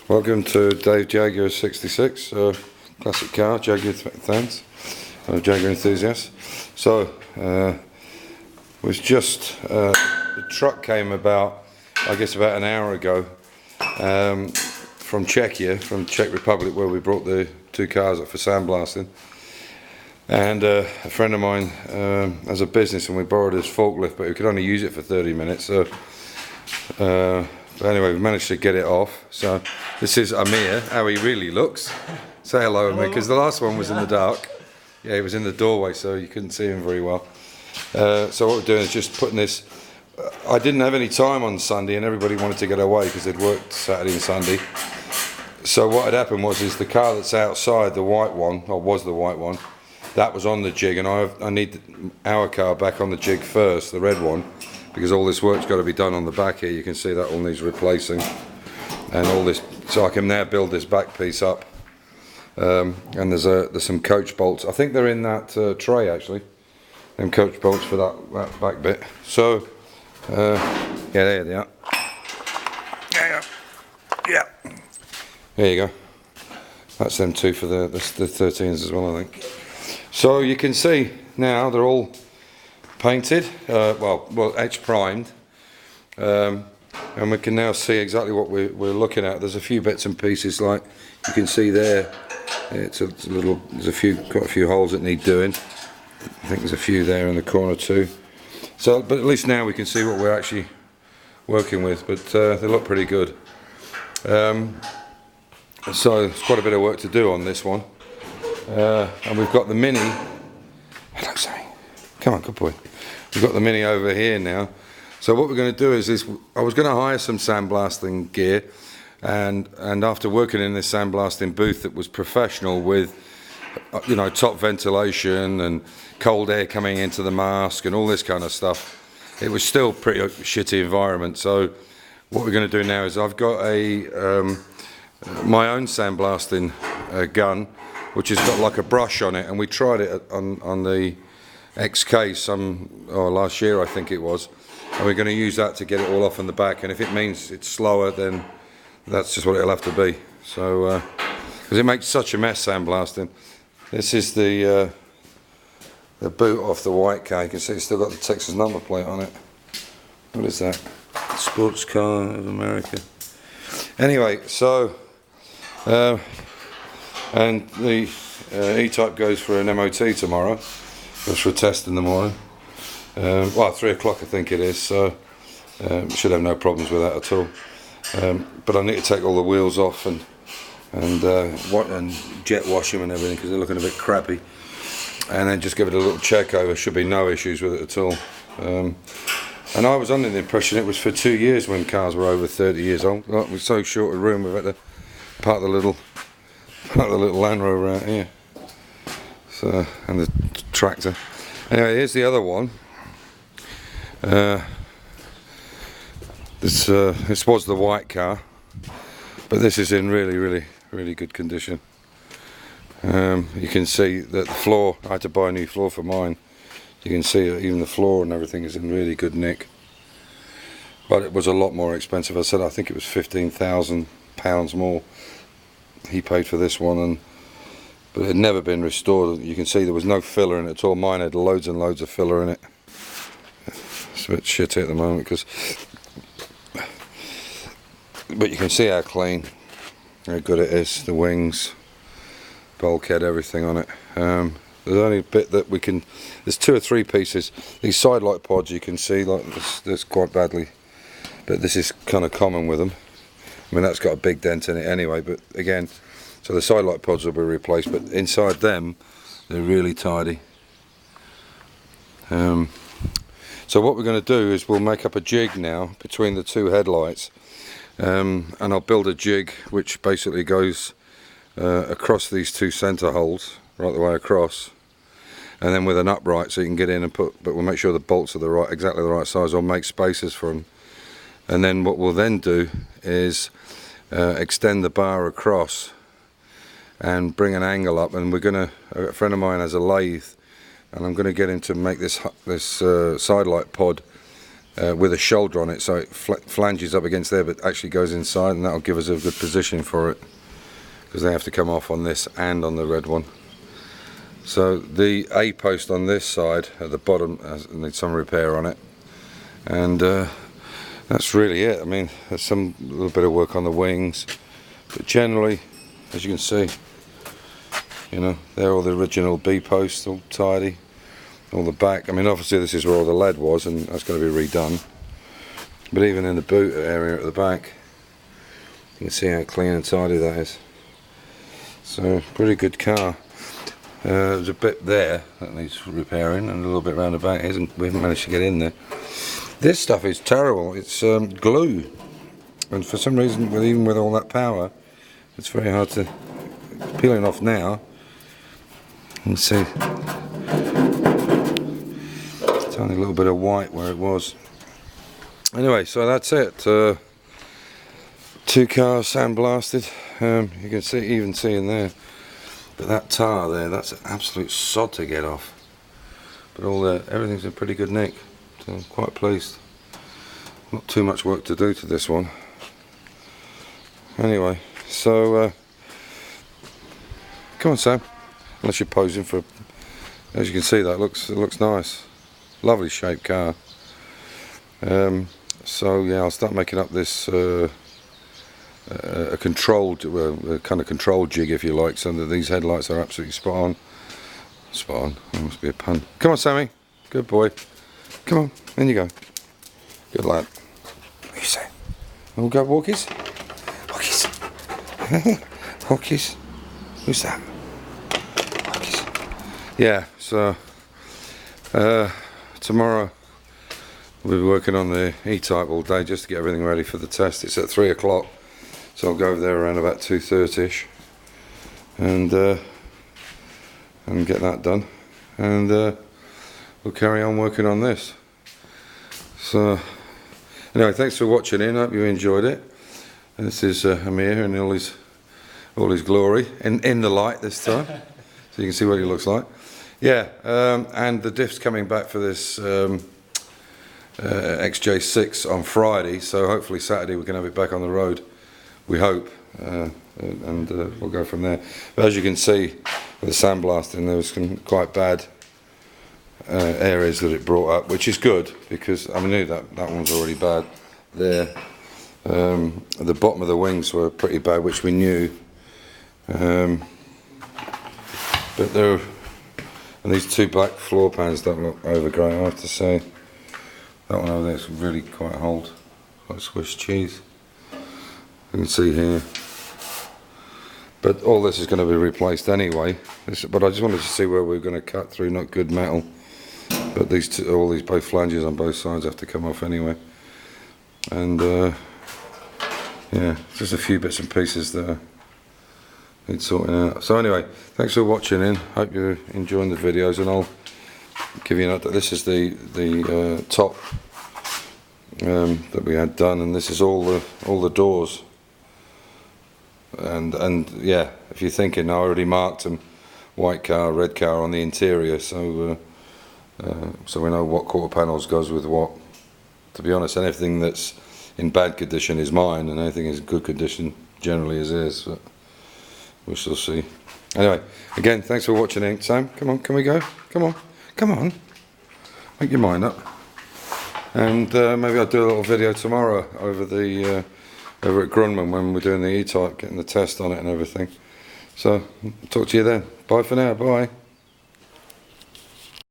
Welcome to Dave Jaguar 66, classic car, Jaguar fans, Jaguar enthusiasts. So, was just, the truck came about, I guess about an hour ago, from Czechia, from Czech Republic, where we brought the two cars up for sandblasting. And a friend of mine has a business, and we borrowed his forklift, but we could only use it for 30 minutes. So, but anyway, we managed to get it off. So this is Amir, how he really looks. Say hello, Amir, because the last one was in the dark. Yeah, he was in the doorway, so you couldn't see him very well. So what we're doing is just putting this. I didn't have any time on Sunday, and everybody wanted to get away because they'd worked Saturday and Sunday. So what had happened was the car that's outside, the white one, or was the white one, that was on the jig, and I need our car back on the jig first, the red one, because all this work's got to be done on the back here. You can see that all needs replacing, and all this, so I can now build this back piece up. And there's some coach bolts. I think they're in that tray actually. Them coach bolts for that back bit. So yeah, there they are. Yeah. There you go. That's them two for the 13s as well, I think. So you can see now they're all painted, well etch primed, and we can now see exactly what we're looking at. There's a few bits and pieces, like you can see there. There's quite a few holes that need doing. I think there's a few there in the corner too. So, but at least now we can see what we're actually working with. But they look pretty good. So there's quite a bit of work to do on this one, and we've got the Mini. Hello, Sammy. Come on, good boy. We've got the Mini over here now. So what we're going to do is I was going to hire some sandblasting gear, and after working in this sandblasting booth that was professional with, you know, top ventilation and cold air coming into the mask and all this kind of stuff, it was still pretty shitty environment. So what we're going to do now is I've got my own sandblasting gun, which has got like a brush on it, and we tried it on the XK last year, I think it was, and we're going to use that to get it all off in the back. And if it means it's slower, then that's just what it'll have to be. So because it makes such a mess sandblasting. This is the boot off the white car. You can see it's still got the Texas number plate on it. What is that? Sports car of America. Anyway, so and the E-Type goes for an MOT tomorrow. Goes for a test in the morning. Well, 3 o'clock I think it is, so should have no problems with that at all. But I need to take all the wheels off and jet wash them and everything, because they're looking a bit crappy, and then just give it a little check over. Should be no issues with it at all. And I was under the impression it was for 2 years when cars were over 30 years old. Like, we're so short a room, we've had to park the little Land Rover out here. So, and the tractor. Anyway, here's the other one. This was the white car, but this is in really good condition. You can see that the floor, I had to buy a new floor for mine. You can see even the floor and everything is in really good nick. But it was a lot more expensive. I think it was £15,000 more he paid for this one, but it had never been restored. You can see there was no filler in it at all. Mine had loads and loads of filler in it. It's a bit shitty at the moment, but you can see how clean, how good it is. The wings, bulkhead, everything on it. There's only a bit that we can. There's 2 or 3 pieces. These side light pods you can see like this quite badly, but this is kind of common with them. I mean, that's got a big dent in it anyway, but again, so the side light pods will be replaced, but inside them they're really tidy. So what we're going to do is we'll make up a jig now between the 2 headlights, and I'll build a jig which basically goes across these 2 center holes right the way across, and then with an upright so you can get in and put, but we'll make sure the bolts are exactly the right size, or make spaces for them. And then what we'll then do is extend the bar across and bring an angle up, and a friend of mine has a lathe, and I'm going to get him to make this side light pod with a shoulder on it, so it flanges up against there, but actually goes inside, and that'll give us a good position for it, because they have to come off on this and on the red one. So the A post on this side at the bottom needs some repair on it, and that's really it. I mean, there's some little bit of work on the wings, but generally, as you can see, you know, they're all the original B posts, all tidy. All the back, I mean, obviously this is where all the lead was, and that's going to be redone. But even in the boot area at the back, you can see how clean and tidy that is. So, pretty good car. There's a bit there that needs repairing, and a little bit round the back. We haven't managed to get in there. This stuff is terrible. It's glue, and for some reason, even with all that power, it's very hard to peeling off now. You can see. Tiny little bit of white where it was. Anyway, so that's it. 2 cars sandblasted. You can even see in there, but that tar there, that's an absolute sod to get off. But everything's in pretty good nick, so I'm quite pleased. Not too much work to do to this one. Anyway, so come on, Sam. Unless you're posing for, as you can see, it looks nice. Lovely shaped car. So yeah, I'll start making up this a controlled, a kind of control jig, if you like, so that these headlights are absolutely spot on. Spot on. That must be a pun. Come on, Sammy. Good boy. Come on. In you go. Good lad. What do you say? We'll go walkies. Walkies. Walkies. Who's that? Walkies. Yeah. So. Tomorrow we'll be working on the E-Type all day just to get everything ready for the test. It's at 3 o'clock, so I'll go over there around about 2:30ish and get that done, and we'll carry on working on this. So anyway, thanks for watching in. I hope you enjoyed it. And this is Amir in all his glory, in the light this time, so you can see what he looks like. Yeah, and the diff's coming back for this XJ6 on Friday, so hopefully Saturday we can have it back on the road, we hope, and we'll go from there. But as you can see, with the sandblasting, there was some quite bad areas that it brought up, which is good, because I knew that one's already bad there. The bottom of the wings were pretty bad, which we knew, but there. And these 2 black floor pans don't look overgrown, I have to say. That one over there is really quite old, like Swiss cheese. You can see here. But all this is going to be replaced anyway. But I just wanted to see where we're going to cut through, not good metal. But all these both flanges on both sides have to come off anyway. And yeah, just a few bits and pieces there. Need sorting out. So anyway, thanks for watching in. Hope you're enjoying the videos, and I'll give you an update. This is the top that we had done, and this is all the doors. And yeah, if you're thinking, I already marked them, white car, red car on the interior, so we know what quarter panels goes with what. To be honest, anything that's in bad condition is mine, and anything is good condition generally is. But we shall see. Anyway, again, thanks for watching. Sam, come on, can we go? Come on. Make your mind up. And maybe I'll do a little video tomorrow over at Grunman when we're doing the E-Type, getting the test on it and everything. So, talk to you then. Bye for now. Bye.